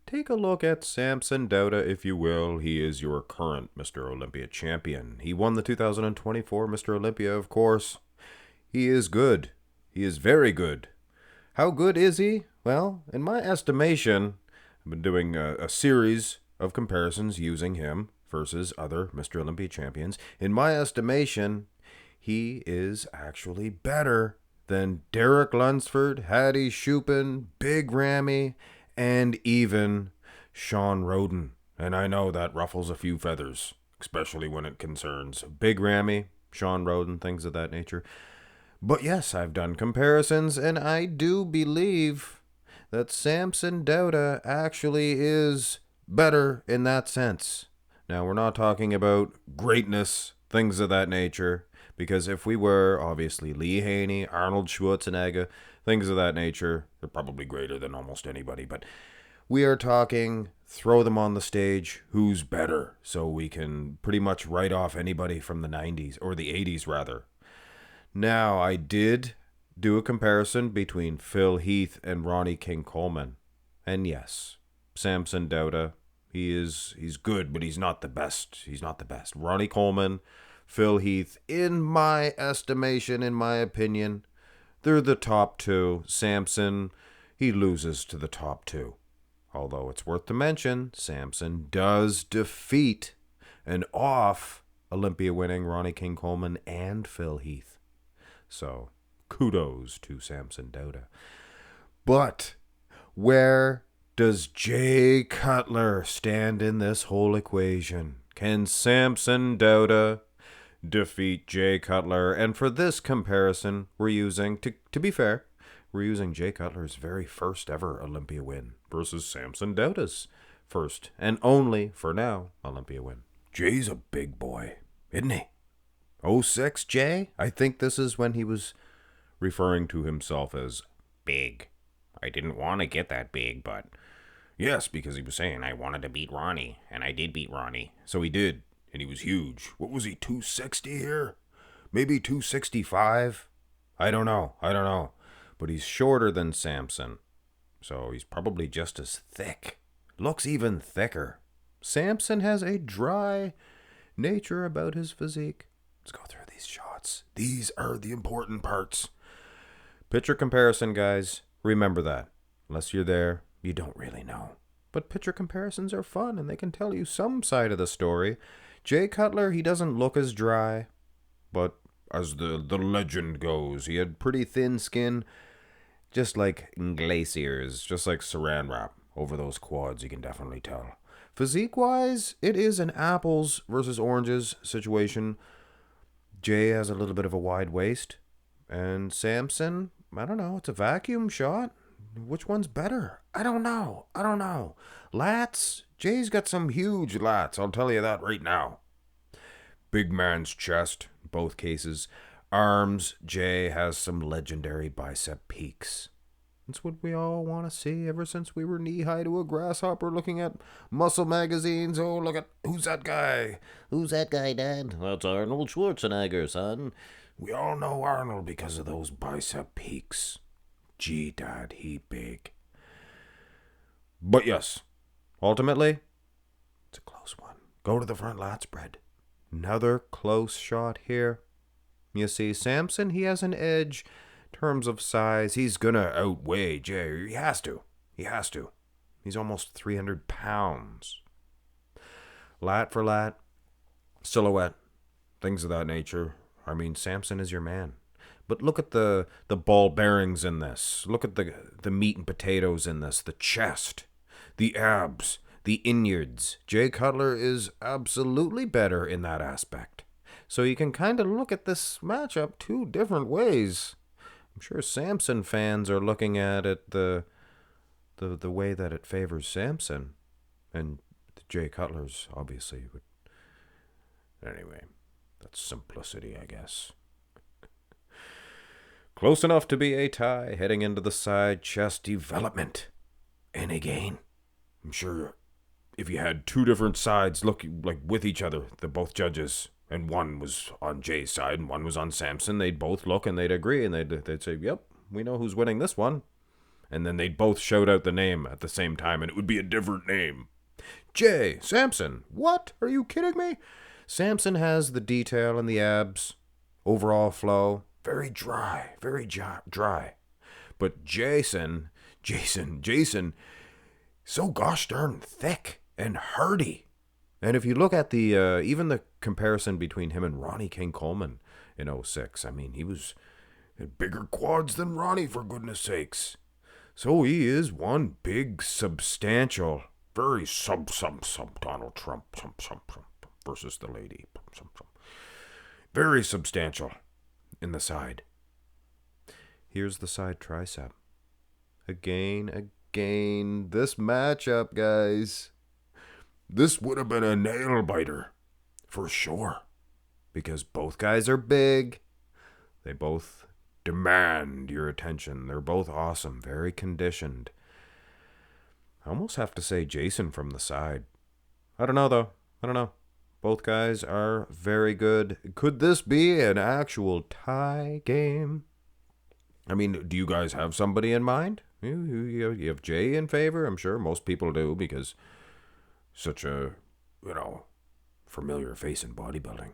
take a look at Samson Dauda, if you will. He is your current Mr. Olympia champion. He won the 2024 Mr. Olympia, of course. He is good. He is very good. How good is he? Well, in my estimation, I've been doing a series of comparisons using him versus other Mr. Olympia champions. In my estimation, he is actually better than Derek Lunsford, Hattie Shupin, Big Ramy, and even Sean Roden. And I know that ruffles a few feathers, especially when it concerns Big Ramy, Sean Roden, things of that nature. But yes, I've done comparisons, and I do believe that Samson Dauda actually is better in that sense. Now, we're not talking about greatness, things of that nature, because if we were, obviously, Lee Haney, Arnold Schwarzenegger, things of that nature, they're probably greater than almost anybody, but we are talking throw them on the stage, who's better, so we can pretty much write off anybody from the 90s, or the 80s rather. Now, I did do a comparison between Phil Heath and Ronnie King Coleman. And yes, Samson Dauda, he's good, but he's not the best. He's not the best. Ronnie Coleman, Phil Heath, in my estimation, in my opinion, they're the top two. Samson, he loses to the top two. Although it's worth to mention, Samson does defeat an off Olympia winning Ronnie King Coleman and Phil Heath. So, kudos to Samson Dauda. But where does Jay Cutler stand in this whole equation? Can Samson Dauda defeat Jay Cutler? And for this comparison, we're using, to be fair, we're using Jay Cutler's very first ever Olympia win versus Samson Dauda's first and only, for now, Olympia win. Jay's a big boy, isn't he? 06 Jay? I think this is when he was referring to himself as big. I didn't want to get that big, but yes, because he was saying I wanted to beat Ronnie, and I did beat Ronnie. So he did, and he was huge. What was he, 260 here? Maybe 265? I don't know. But he's shorter than Samson, so he's probably just as thick. Looks even thicker. Samson has a dry nature about his physique. Let's go through these shots. These are the important parts. Picture comparison, guys. Remember that. Unless you're there, you don't really know. But picture comparisons are fun, and they can tell you some side of the story. Jay Cutler, he doesn't look as dry, but as the legend goes, he had pretty thin skin, just like glaciers, just like saran wrap over those quads, you can definitely tell. Physique-wise, it is an apples versus oranges situation. Jay has a little bit of a wide waist. And Samson, I don't know, it's a vacuum shot. Which one's better? I don't know. Lats, Jay's got some huge lats, I'll tell you that right now. Big man's chest, both cases. Arms, Jay has some legendary bicep peaks. That's what we all want to see ever since we were knee-high to a grasshopper looking at muscle magazines. Oh, look at, who's that guy? Who's that guy, Dad? That's Arnold Schwarzenegger, son. We all know Arnold because of those bicep peaks. Gee, Dad, he big. But yes, ultimately, it's a close one. Go to the front lat spread. Another close shot here. You see, Samson, he has an edge in terms of size. He's gonna outweigh Jay. He has to. He's almost 300 pounds. Lat for lat, silhouette, things of that nature. I mean, Samson is your man. But look at the ball bearings in this. Look at the meat and potatoes in this. The chest, the abs, the innards. Jay Cutler is absolutely better in that aspect. So you can kind of look at this matchup two different ways. I'm sure Samson fans are looking at it the way that it favors Samson. And Jay Cutler's obviously would. Anyway, that's simplicity, I guess. Close enough to be a tie, heading into the side chest development. And again, I'm sure if you had two different sides looking like with each other, the both judges, and one was on Jay's side and one was on Samson, they'd both look and they'd agree and they'd say, yep, we know who's winning this one. And then they'd both shout out the name at the same time, and it would be a different name. Jay, Samson. What? Are you kidding me? Samson has the detail and the abs. Overall flow. Very dry. Very dry. But Jason, so gosh darn thick and hardy. And if you look at the even the comparison between him and Ronnie King Coleman in '06, I mean, he had bigger quads than Ronnie, for goodness sakes. So he is one big, substantial, very sub Donald Trump, versus the lady. Very substantial in the side. Here's the side tricep. Again, this matchup, guys. This would have been a nail biter, for sure. Because both guys are big. They both demand your attention. They're both awesome, very conditioned. I almost have to say Jason from the side. I don't know, though. I don't know. Both guys are very good. Could this be an actual tie game? I mean, do you guys have somebody in mind? You have Jay in favor? I'm sure most people do, because such a, familiar face in bodybuilding.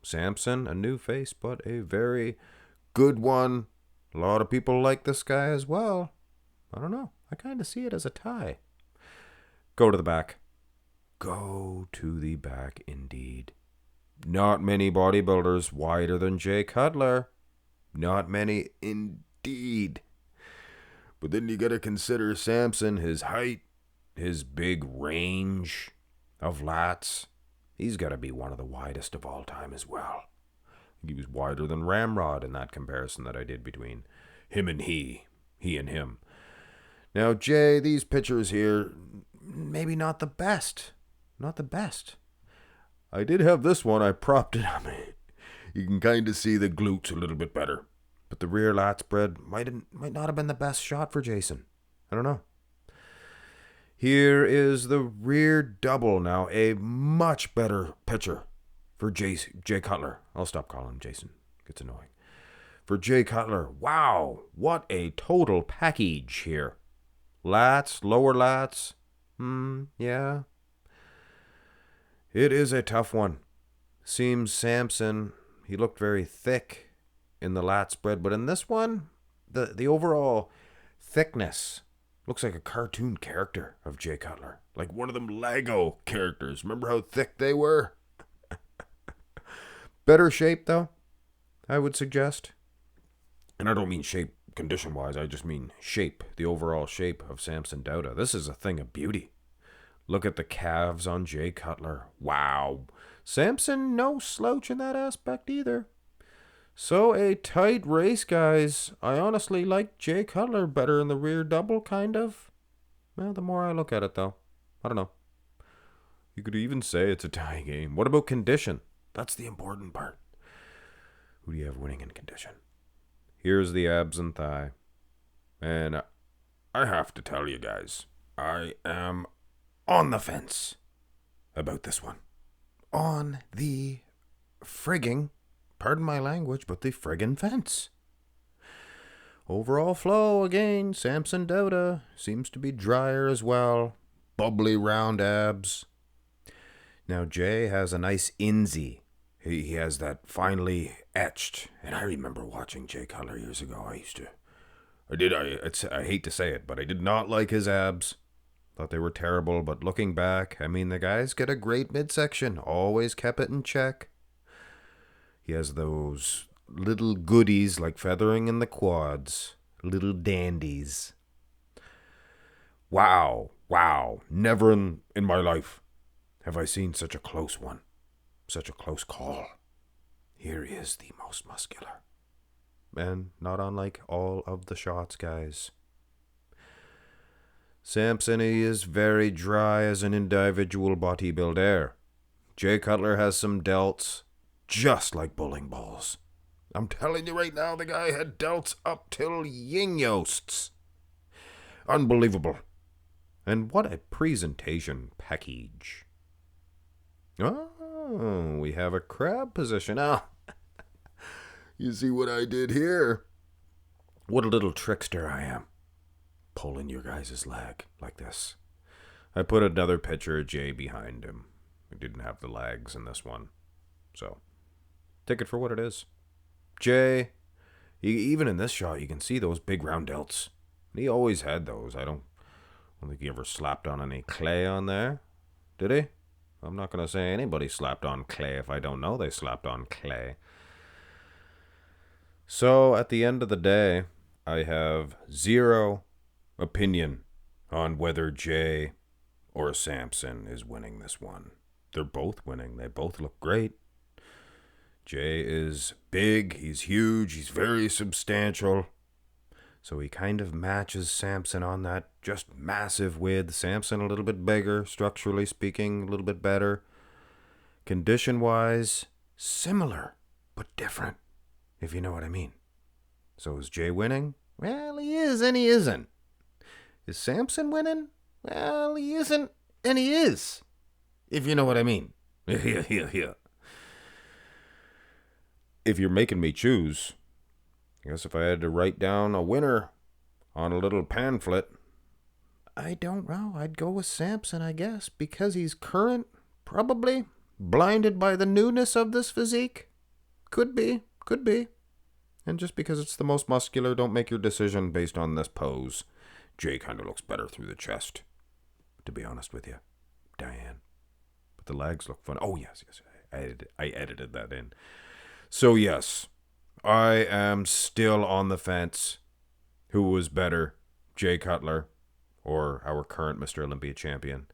Samson, a new face, but a very good one. A lot of people like this guy as well. I don't know. I kind of see it as a tie. Go to the back. Go to the back, indeed. Not many bodybuilders wider than Jay Cutler. Not many, indeed. But then you gotta consider Samson, his height, his big range of lats. He's gotta be one of the widest of all time as well. He was wider than Ramrod in that comparison that I did between him and he and him. Now, Jay, these pictures here, maybe not the best. Not the best. I did have this one. I propped it on me. You can kind of see the glutes a little bit better. But the rear lat spread might not have been the best shot for Jason. I don't know. Here is the rear double now. A much better picture for Jay Cutler. I'll stop calling him Jason. Gets annoying. For Jay Cutler, wow, what a total package here. Lats, lower lats. Yeah. It is a tough one. Seems Samson, he looked very thick in the lat spread, but in this one, the overall thickness looks like a cartoon character of Jay Cutler. Like one of them Lego characters. Remember how thick they were? Better shape, though, I would suggest. And I don't mean shape condition-wise. I just mean shape, the overall shape of Samson Dauda. This is a thing of beauty. Look at the calves on Jay Cutler. Wow. Samson, no slouch in that aspect either. So a tight race, guys. I honestly like Jay Cutler better in the rear double, kind of. Well, the more I look at it, though. I don't know. You could even say it's a tie game. What about condition? That's the important part. Who do you have winning in condition? Here's the abs and thigh. And I have to tell you guys, I am on the fence about this one. On the frigging, pardon my language, but the friggin' fence. Overall flow, again, Samson Dauda seems to be drier as well. Bubbly round abs. Now Jay has a nice insy. He has that finely etched. And I remember watching Jay Cutler years ago. I hate to say it, but I did not like his abs. Thought they were terrible, but looking back, I mean, the guy's got a great midsection. Always kept it in check. He has those little goodies like feathering in the quads. Little dandies. Wow. Never in my life have I seen such a close one. Such a close call. Here is the most muscular. And not unlike all of the shots, guys. Samson is very dry as an individual bodybuilder. Jay Cutler has some delts, just like bowling balls. I'm telling you right now, the guy had delts up till yin yoasts. Unbelievable. And what a presentation package. Oh, we have a crab position. Oh, you see what I did here? What a little trickster I am. pulling your guys' leg like this. I put another picture of Jay behind him. He didn't have the legs in this one. So, take it for what it is. Jay, even in this shot, you can see those big round delts. He always had those. I don't think he ever slapped on any clay on there. Did he? I'm not going to say anybody slapped on clay if I don't know they slapped on clay. So, at the end of the day, I have zero opinion on whether Jay or Samson is winning this one. They're both winning. They both look great. Jay is big, he's huge, he's very substantial. So he kind of matches Samson on that just massive width. Samson a little bit bigger, structurally speaking, a little bit better. Condition-wise, similar, but different, if you know what I mean. So is Jay winning? Well, he is and he isn't. Is Samson winning? Well, he isn't and he is, if you know what I mean. Yeah. If you're making me choose, I guess if I had to write down a winner on a little pamphlet, I don't know. I'd go with Samson, I guess, because he's current, probably, blinded by the newness of this physique. Could be. And just because it's the most muscular, don't make your decision based on this pose. Jay kind of looks better through the chest, to be honest with you, Diane. But the legs look fun. Oh, yes. I edited that in. So, yes, I am still on the fence. Who was better, Jay Cutler or our current Mr. Olympia champion?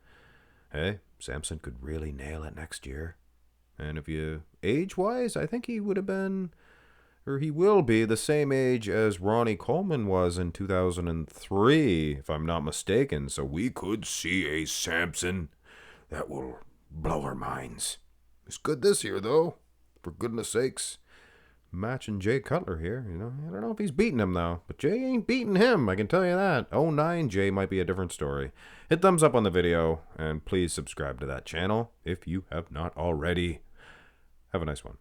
Hey, Samson could really nail it next year. And if you, age-wise, I think he would have been, or he will be, the same age as Ronnie Coleman was in 2003, if I'm not mistaken. So we could see a Samson that will blow our minds. It's good this year, though. For goodness sakes, matching Jay Cutler here, I don't know if he's beating him, though. But Jay ain't beating him, I can tell you that. 09 Jay might be a different story. Hit thumbs up on the video, and please subscribe to that channel if you have not already. Have a nice one.